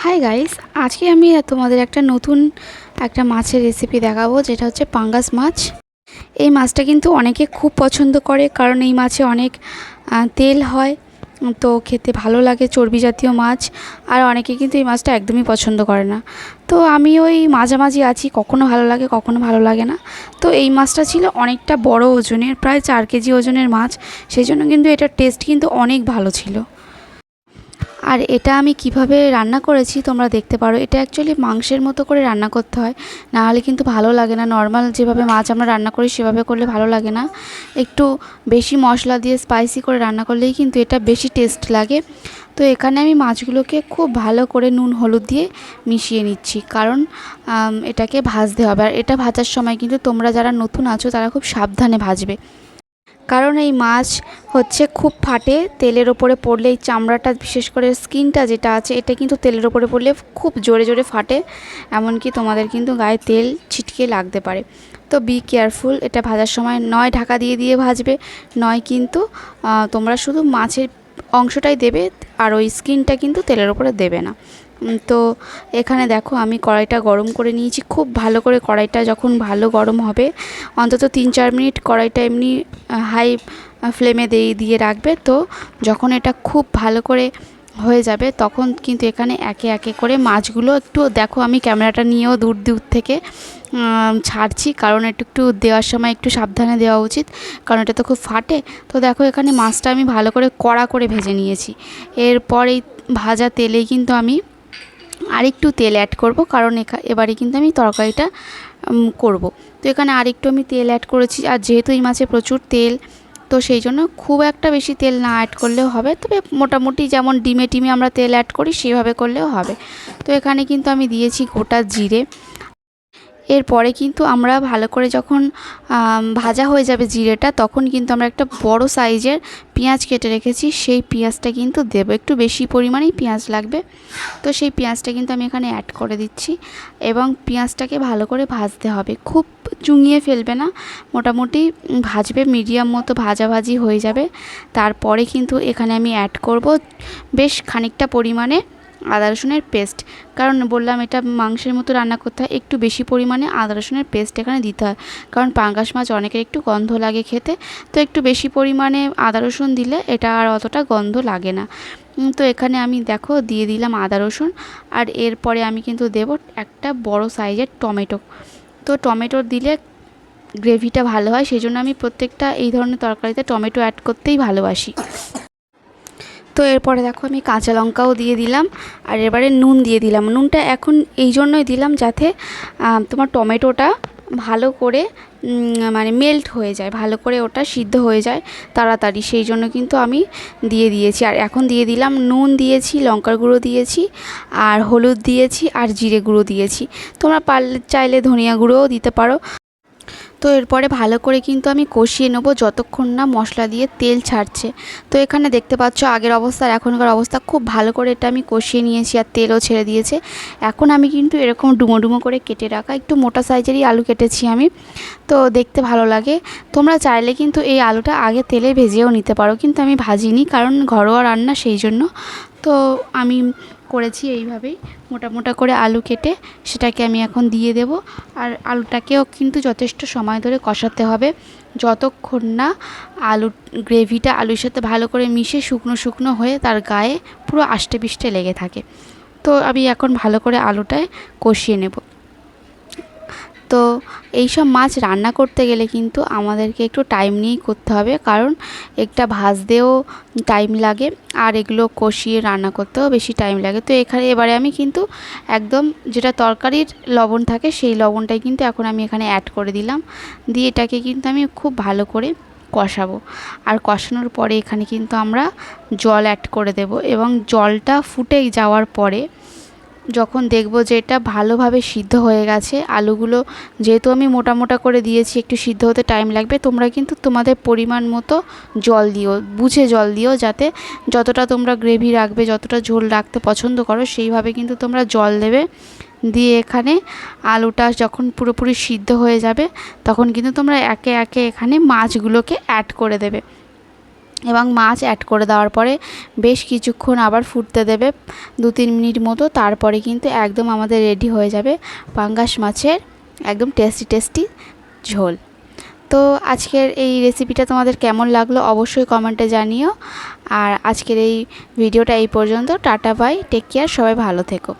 Hi guys, আজকে আমি তোমাদের একটা নতুন মাছের রেসিপি দেখাবো, যেটা হচ্ছে পাঙ্গাস মাছ। এই মাছটা কিন্তু অনেকে খুব পছন্দ করে, কারণ এই মাছে অনেক তেল হয়, তো খেতে ভালো লাগে, চর্বি জাতীয় মাছ। আর অনেকে কিন্তু এই মাছটা একদমই পছন্দ করে না। তো আমি ওই মাঝামাঝি আছি, কখনো ভালো লাগে কখনো ভালো লাগে না। তো এই মাছটা ছিল অনেকটা বড় ওজনের, প্রায় 4 কেজি ওজনের মাছ। সেই জন্য কিন্তু এটার টেস্ট কিন্তু অনেক ভালো ছিল। আর এটা আমি কিভাবে রান্না করেছি তোমরা দেখতে পারো। এটা অ্যাকচুয়ালি মাংসের মতো করে রান্না করতে হয়, না হলে কিন্তু ভালো লাগে না। নর্মাল যেভাবে মাছ আমরা রান্না করি সেভাবে করলে ভালো লাগে না। একটু বেশি মশলা দিয়ে স্পাইসি করে রান্না করলেই কিন্তু এটা বেশি টেস্ট লাগে। তো এখানে আমি মাছগুলোকে খুব ভালো করে নুন হলুদ দিয়ে মিশিয়ে নিচ্ছি, কারণ এটাকে ভাজতে হবে। আর এটা ভাজার সময় কিন্তু তোমরা যারা নতুন আছো তারা খুব সাবধানে ভাজবে, কারণ এই মাছ হচ্ছে খুব ফাটে তেলের ওপরে পড়লে। এই চামড়াটা, বিশেষ করে স্কিনটা যেটা আছে, এটা কিন্তু তেলের ওপরে পড়লে খুব জোরে জোরে ফাটে, এমনকি তোমাদের কিন্তু গায়ে তেল ছিটকে লাগতে পারে। তো বি কেয়ারফুল, এটা ভাজার সময় নয় ঢাকা দিয়ে দিয়ে ভাজবে, নয় কিন্তু তোমরা শুধু মাছের অংশটাই দেবে, আর ওই স্কিনটা কিন্তু তেলের ওপরে দেবে না। তো এখানে দেখো আমি কড়াইটা গরম করে নিয়েছি খুব ভালো করে। কড়াইটা যখন ভালো গরম হবে, অন্তত 3-4 মিনিট কড়াইটা এমনি হাই ফ্লেমে দিয়ে রাখবে। তো যখন এটা খুব ভালো করে হয়ে যাবে, তখন কিন্তু এখানে একে একে করে মাছগুলো একটু দেখো, আমি ক্যামেরাটা নিয়েও দূর দূর থেকে ছাড়ছি, কারণ একটু দেওয়ার সময় একটু সাবধানে দেওয়া উচিত, কারণ এটা তো খুব ফাটে। তো দেখো এখানে মাছটা আমি ভালো করে কড়া করে ভেজে নিয়েছি। এরপর এই ভাজা তেলেই কিন্তু আমি আরেকটু তেল অ্যাড করব, কারণ এবারে কিন্তু আমি তরকারিটা করব। তো এখানে আরেকটু আমি তেল অ্যাড করেছি। আর যেহেতু এই মাছে প্রচুর তেল, তো সেই জন্য খুব একটা বেশি তেল না অ্যাড করলেও হবে, তবে মোটামুটি যেমন ডিমে আমরা তেল অ্যাড করি সেভাবে করলেও হবে। তো এখানে কিন্তু আমি দিয়েছি গোটা জিরে। এরপরে কিন্তু আমরা ভালো করে যখন ভাজা হয়ে যাবে জিরেটা, তখন কিন্তু আমরা একটা বড় সাইজের পেঁয়াজ কেটে রেখেছি, সেই পেঁয়াজটা কিন্তু দেবো। একটু বেশি পরিমাণেই পেঁয়াজ লাগবে, তো সেই পেঁয়াজটা কিন্তু আমি এখানে অ্যাড করে দিচ্ছি। এবং পেঁয়াজটাকে ভালো করে ভাজতে হবে, খুব চুঙিয়ে ফেলবে না, মোটামুটি ভাজবে, মিডিয়াম মতো ভাজাভাজি হয়ে যাবে। তারপরে কিন্তু এখানে আমি অ্যাড করব বেশ খানিকটা পরিমাণে আদা রসুনের পেস্ট, কারণ বললাম এটা মাংসের মতো রান্না করতে হয়, একটু বেশি পরিমাণে আদা রসুনের পেস্ট এখানে দিতে হয়, কারণ পাঙ্গাস মাছ অনেকের একটু গন্ধ লাগে খেতে। তো একটু বেশি পরিমাণে আদা রসুন দিলে এটা আর অতটা গন্ধ লাগে না। তো এখানে আমি দেখো দিয়ে দিলাম আদা রসুন। আর এরপরে আমি কিন্তু দেব একটা বড় সাইজের টমেটো। তো টমেটো দিলে গ্রেভিটা ভালো হয়, সেই জন্য আমি প্রত্যেকটা এই ধরনের তরকারিতে টমেটো অ্যাড করতেই ভালোবাসি। তো এরপরে দেখো আমি কাঁচা লঙ্কাও দিয়ে দিলাম, আর এবারে নুন দিয়ে দিলাম। নুনটা এখন এই জন্যই দিলাম যাতে তোমার টমেটোটা ভালো করে মানে মেল্ট হয়ে যায়, ভালো করে ওটা সিদ্ধ হয়ে যায় তাড়াতাড়ি, সেই জন্য কিন্তু আমি দিয়ে দিয়েছি। আর এখন দিয়ে দিলাম নুন দিয়েছি, লঙ্কার গুঁড়ো দিয়েছি, আর হলুদ দিয়েছি, আর জিরে গুঁড়ো দিয়েছি। তোমরা পারলে চাইলে ধনিয়া গুঁড়োও দিতে পারো। তো এরপরে ভালো করে কিন্তু আমি কষিয়ে নেবো যতক্ষণ না মশলা দিয়ে তেল ছাড়ছে। তো এখানে দেখতে পাচ্ছ আগের অবস্থা আর এখনকার অবস্থা, খুব ভালো করে এটা আমি কষিয়ে নিয়েছি আর তেলও ছেড়ে দিয়েছে। এখন আমি কিন্তু এরকম ডুমো ডুমো করে কেটে রাখা একটু মোটা সাইজেরই আলু কেটেছি আমি, তো দেখতে ভালো লাগে। তোমরা চাইলে কিন্তু এই আলুটা আগে তেলে ভেজেও নিতে পারো, কিন্তু আমি ভাজিনি, কারণ ঘরোয়া রান্না সেই জন্য। তো আমি করেছি এইভাবেই, মোটা মোটা করে আলু কেটে সেটাকে আমি এখন দিয়ে দেব। আর আলুটাকেও কিন্তু যথেষ্ট সময় ধরে কষাতে হবে, যতক্ষণ না গ্রেভিটা আলুর সাথে ভালো করে মিশে শুকনো শুকনো হয়ে তার গায়ে পুরো আষ্টে পিষ্টে লেগে থাকে। তো আমি এখন ভালো করে আলুটায় কষিয়ে নেব। তো এইসব মাছ রান্না করতে গেলে কিন্তু আমাদেরকে একটু টাইম নিয়েই করতে হবে, কারণ একটা ভাজতেও টাইম লাগে, আর এগুলো কষিয়ে রান্না করতেও বেশি টাইম লাগে। তো এবারে আমি কিন্তু একদম যেটা তরকারির লবণ থাকে সেই লবণটাই কিন্তু এখন আমি এখানে অ্যাড করে দিলাম, দিয়ে এটাকে কিন্তু আমি খুব ভালো করে কষাবো। আর কষানোর পরে এখানে কিন্তু আমরা জল অ্যাড করে দেব, এবং জলটা ফুটে যাওয়ার পরে যখন দেখব যে এটা ভালোভাবে সিদ্ধ হয়ে গেছে, আলুগুলো যেহেতু আমি মোটা মোটা করে দিয়েছি একটু সিদ্ধ হতে টাইম লাগবে, তোমরা কিন্তু তোমাদের পরিমাণ মতো জল দিও, বুঝে জল দিও, যাতে যতটা তোমরা গ্রেভি রাখবে, যতটা ঝোল রাখতে পছন্দ করো সেইভাবে কিন্তু তোমরা জল দেবে। দিয়ে এখানে আলুটা যখন পুরোপুরি সিদ্ধ হয়ে যাবে, তখন কিন্তু তোমরা একে একে এখানে মাছগুলোকে অ্যাড করে দেবে। এবং মাছ অ্যাড করে দেওয়ার পরে বেশ কিছুক্ষণ আবার ফুটতে দেবে 2-3 মিনিট মতো। তারপরে কিন্তু একদম আমাদের রেডি হয়ে যাবে পাঙ্গাস মাছের একদম টেস্টি ঝোল। তো আজকের এই রেসিপিটা তোমাদের কেমন লাগলো অবশ্যই কমেন্টে জানিও। আর আজকের এই ভিডিওটা এই পর্যন্ত। টাটা বাই, টেক কেয়ার, সবাই ভালো থেকো।